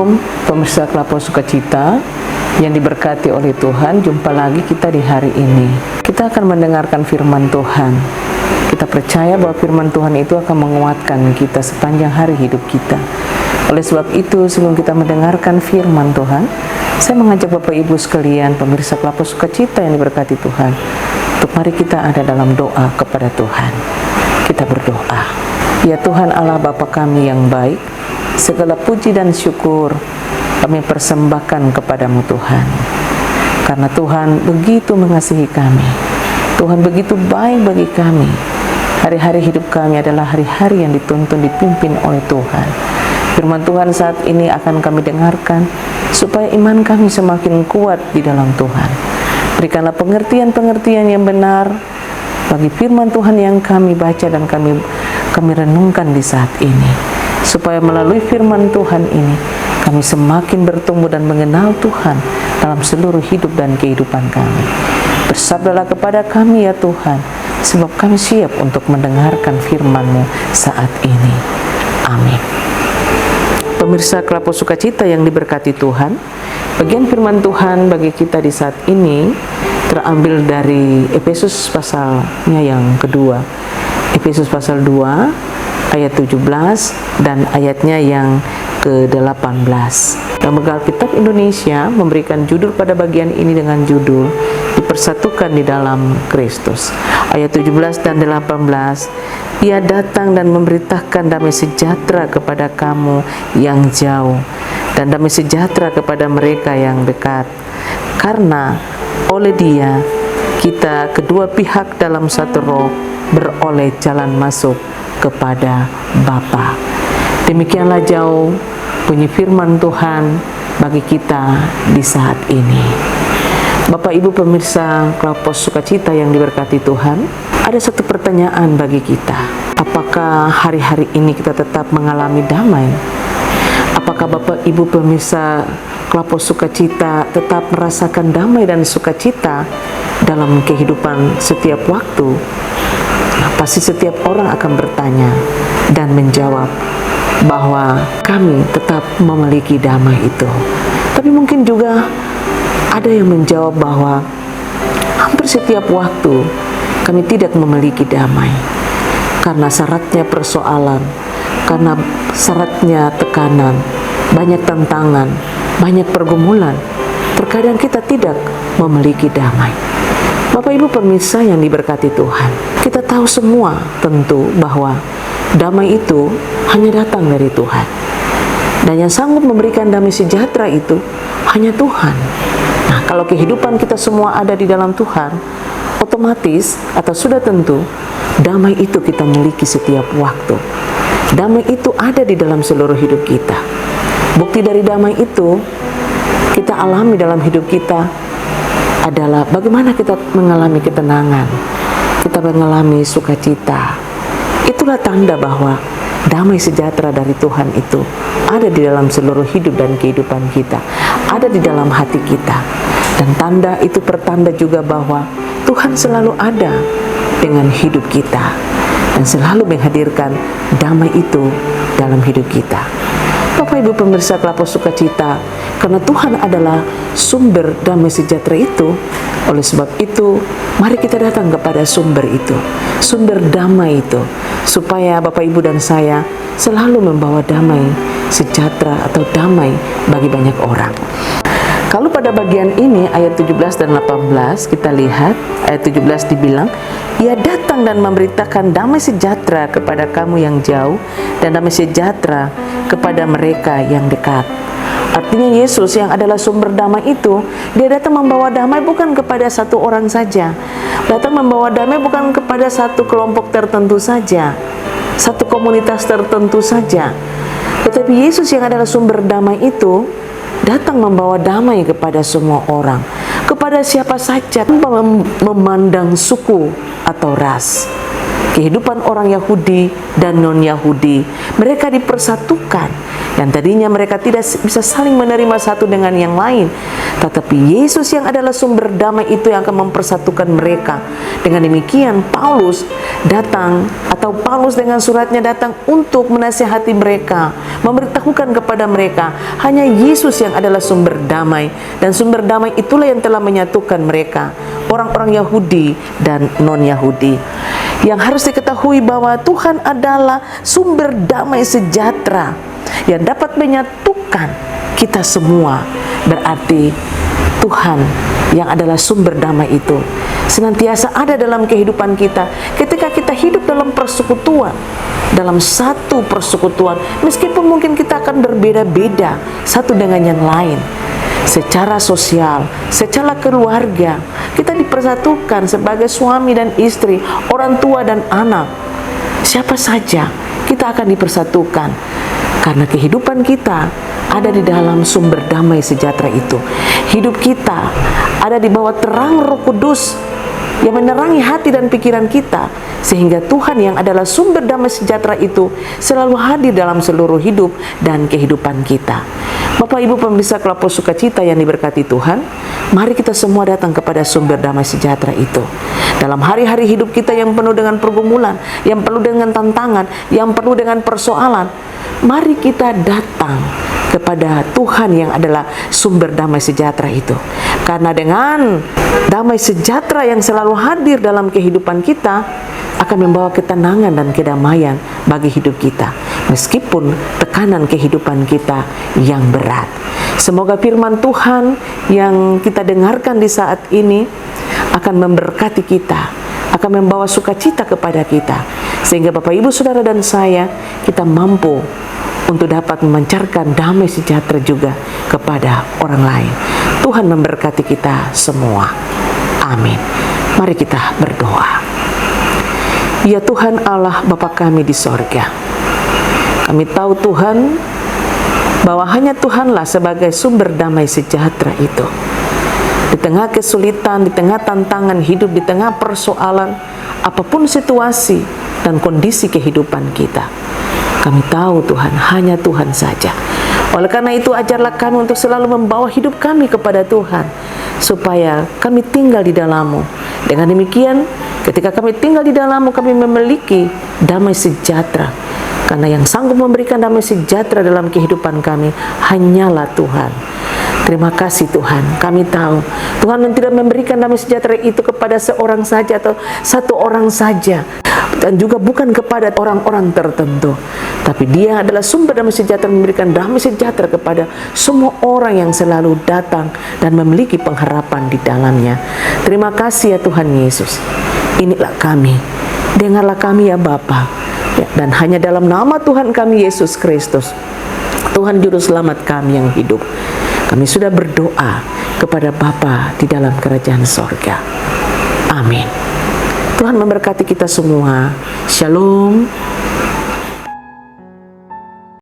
Shalom pemirsa Kelapa Sukacita yang diberkati oleh Tuhan. Jumpa lagi kita di hari ini. Kita akan mendengarkan firman Tuhan. Kita percaya bahwa firman Tuhan itu akan menguatkan kita sepanjang hari hidup kita. Oleh sebab itu, sebelum kita mendengarkan firman Tuhan, saya mengajak Bapak Ibu sekalian, pemirsa Kelapa Sukacita yang diberkati Tuhan, untuk mari kita ada dalam doa kepada Tuhan. Kita berdoa. Ya Tuhan Allah Bapa kami yang baik, segala puji dan syukur kami persembahkan kepadamu Tuhan. Karena Tuhan begitu mengasihi kami, Tuhan begitu baik bagi kami. Hari-hari hidup kami adalah hari-hari yang dituntun, dipimpin oleh Tuhan. Firman Tuhan saat ini akan kami dengarkan, supaya iman kami semakin kuat di dalam Tuhan. Berikanlah pengertian-pengertian yang benar bagi firman Tuhan yang kami baca dan kami renungkan di saat ini, supaya melalui firman Tuhan ini kami semakin bertumbuh dan mengenal Tuhan dalam seluruh hidup dan kehidupan kami. Bersabdalah kepada kami ya Tuhan, sebab kami siap untuk mendengarkan firman-Mu saat ini. Amin. Pemirsa Kelapa Sukacita yang diberkati Tuhan, bagian firman Tuhan bagi kita di saat ini terambil dari Efesus pasalnya yang kedua. Efesus pasal 2 ayat 17 dan ayatnya yang ke-18. Lembaga Alkitab Indonesia memberikan judul pada bagian ini dengan judul Dipersatukan di dalam Kristus. Ayat 17 dan 18, Ia datang dan memberitakan damai sejahtera kepada kamu yang jauh dan damai sejahtera kepada mereka yang dekat. Karena oleh Dia kita kedua pihak dalam satu roh beroleh jalan masuk kepada Bapa. Demikianlah jauh bunyi firman Tuhan bagi kita di saat ini. Bapak Ibu pemirsa Kelapa Sukacita yang diberkati Tuhan, ada satu pertanyaan bagi kita. Apakah hari-hari ini kita tetap mengalami damai? Apakah Bapak Ibu pemirsa Kelapa Sukacita tetap merasakan damai dan sukacita dalam kehidupan setiap waktu? Pasti setiap orang akan bertanya dan menjawab bahwa kami tetap memiliki damai itu. Tapi mungkin juga ada yang menjawab bahwa hampir setiap waktu kami tidak memiliki damai, karena syaratnya persoalan, karena syaratnya tekanan, banyak tantangan, banyak pergumulan. Terkadang kita tidak memiliki damai. Bapak Ibu pemirsa yang diberkati Tuhan, kita tahu semua tentu bahwa damai itu hanya datang dari Tuhan. Dan yang sanggup memberikan damai sejahtera itu hanya Tuhan. Nah, kalau kehidupan kita semua ada di dalam Tuhan, otomatis atau sudah tentu damai itu kita miliki setiap waktu. Damai itu ada di dalam seluruh hidup kita. Bukti dari damai itu kita alami dalam hidup kita adalah bagaimana kita mengalami ketenangan, kita mengalami sukacita. Itulah tanda bahwa damai sejahtera dari Tuhan itu ada di dalam seluruh hidup dan kehidupan kita, ada di dalam hati kita. Dan tanda itu pertanda juga bahwa Tuhan selalu ada dengan hidup kita dan selalu menghadirkan damai itu dalam hidup kita. Bapak Ibu pemirsa Kelapa Sukacita, karena Tuhan adalah sumber damai sejahtera itu, oleh sebab itu mari kita datang kepada sumber itu, sumber damai itu, supaya Bapak Ibu dan saya selalu membawa damai sejahtera atau damai bagi banyak orang. Kalau pada bagian ini ayat 17 dan 18 kita lihat, ayat 17 dibilang, Ia datang dan memberitakan damai sejahtera kepada kamu yang jauh dan damai sejahtera kepada mereka yang dekat. Artinya Yesus yang adalah sumber damai itu, Dia datang membawa damai bukan kepada satu orang saja, datang membawa damai bukan kepada satu kelompok tertentu saja, satu komunitas tertentu saja, tetapi Yesus yang adalah sumber damai itu datang membawa damai kepada semua orang, kepada siapa saja tanpa memandang suku atau ras. kehidupan orang Yahudi dan non-Yahudi. Mereka dipersatukan, yang tadinya mereka tidak bisa saling menerima satu dengan yang lain, tetapi Yesus yang adalah sumber damai itu yang akan mempersatukan mereka. Dengan demikian Paulus datang, atau Paulus dengan suratnya datang untuk menasihati mereka, memberitahukan kepada mereka hanya Yesus yang adalah sumber damai, dan sumber damai itulah yang telah menyatukan mereka, orang-orang Yahudi dan non-Yahudi. Yang harus diketahui bahwa Tuhan adalah sumber damai sejahtera yang dapat menyatukan kita semua. Berarti Tuhan yang adalah sumber damai itu senantiasa ada dalam kehidupan kita ketika kita hidup dalam persekutuan, dalam satu persekutuan, meskipun mungkin kita akan berbeda-beda satu dengan yang lain. Secara sosial, secara keluarga, kita dipersatukan sebagai suami dan istri, orang tua dan anak. Siapa saja kita akan dipersatukan karena kehidupan kita ada di dalam sumber damai sejahtera itu. Hidup kita ada di bawah terang Roh Kudus yang menerangi hati dan pikiran kita, sehingga Tuhan yang adalah sumber damai sejahtera itu selalu hadir dalam seluruh hidup dan kehidupan kita. Bapak Ibu pemirsa Kelapa Sukacita yang diberkati Tuhan, mari kita semua datang kepada sumber damai sejahtera itu. Dalam hari-hari hidup kita yang penuh dengan pergumulan, yang penuh dengan tantangan, yang penuh dengan persoalan, mari kita datang kepada Tuhan yang adalah sumber damai sejahtera itu. Karena dengan damai sejahtera yang selalu hadir dalam kehidupan kita akan membawa ketenangan dan kedamaian bagi hidup kita, meskipun tekanan kehidupan kita yang berat. Semoga firman Tuhan yang kita dengarkan di saat ini akan memberkati kita, akan membawa sukacita kepada kita, sehingga Bapak Ibu Saudara dan saya, kita mampu untuk dapat memancarkan damai sejahtera juga kepada orang lain. Tuhan memberkati kita semua. Amin. Mari kita berdoa. Ya Tuhan Allah Bapa kami di sorga, kami tahu Tuhan bahwa hanya Tuhanlah sebagai sumber damai sejahtera itu. Di tengah kesulitan, di tengah tantangan hidup, di tengah persoalan, apapun situasi dan kondisi kehidupan kita, kami tahu Tuhan, hanya Tuhan saja. Oleh karena itu, ajarlah kami untuk selalu membawa hidup kami kepada Tuhan, supaya kami tinggal di dalam-Mu. Dengan demikian, ketika kami tinggal di dalam-Mu, kami memiliki damai sejahtera. Karena yang sanggup memberikan damai sejahtera dalam kehidupan kami hanyalah Tuhan. Terima kasih Tuhan, kami tahu Tuhan tidak memberikan damai sejahtera itu kepada seorang saja atau satu orang saja, dan juga bukan kepada orang-orang tertentu, tapi Dia adalah sumber damai sejahtera, memberikan damai sejahtera kepada semua orang yang selalu datang dan memiliki pengharapan di dalamnya. Terima kasih ya Tuhan Yesus. Inilah kami, dengarlah kami ya Bapa, ya, dan hanya dalam nama Tuhan kami Yesus Kristus, Tuhan Juru Selamat kami yang hidup, kami sudah berdoa kepada Bapa di dalam kerajaan sorga. Amin. Tuhan memberkati kita semua. Shalom.